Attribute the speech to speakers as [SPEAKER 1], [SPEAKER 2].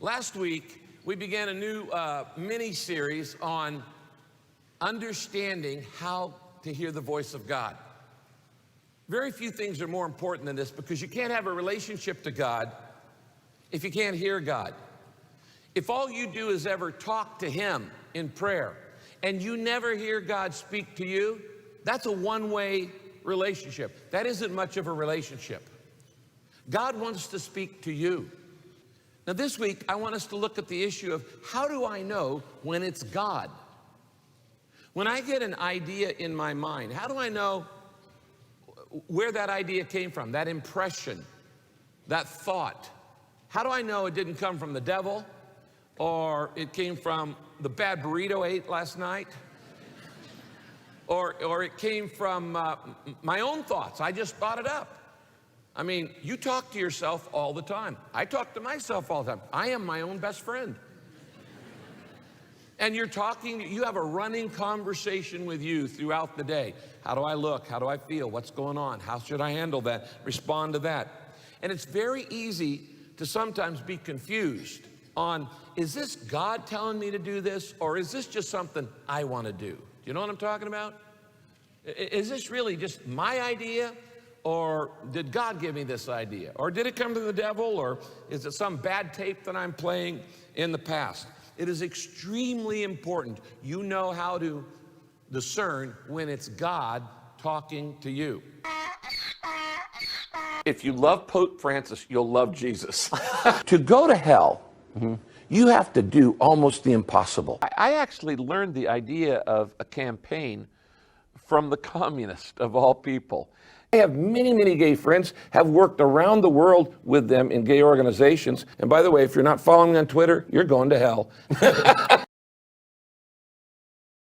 [SPEAKER 1] Last week, we began a new mini-series on understanding how to hear the voice of God. Very few things are more important than this because you can't have a relationship to God if you can't hear God. If all you do is ever talk to Him in prayer and you never hear God speak to you, that's a one-way relationship. That isn't much of a relationship. God wants to speak to you. Now this week, I want us to look at the issue of how do I know when it's God? When I get an idea in my mind, how do I know where that idea came from, that impression, that thought? How do I know it didn't come from the devil or it came from the bad burrito I ate last night? Or it came from my own thoughts. I just thought it up. I mean, you talk to yourself all the time. I talk to myself all the time. I am my own best friend. And you're talking, you have a running conversation with you throughout the day. How do I look? How do I feel? What's going on? How should I handle that? Respond to that. And it's very easy to sometimes be confused on, is this God telling me to do this? Or is this just something I want to do? Do you know what I'm talking about? Is this really just my idea? Or did God give me this idea? Or did it come from the devil? Or is it some bad tape that I'm playing in the past? It is extremely important you know how to discern when it's God talking to you. If you love Pope Francis, you'll love Jesus. To go to hell, you have to do almost the impossible. I actually learned the idea of a campaign from the communist of all people. I have many, many gay friends, have worked around the world with them in gay organizations. And by the way, if you're not following me on Twitter, you're going to hell.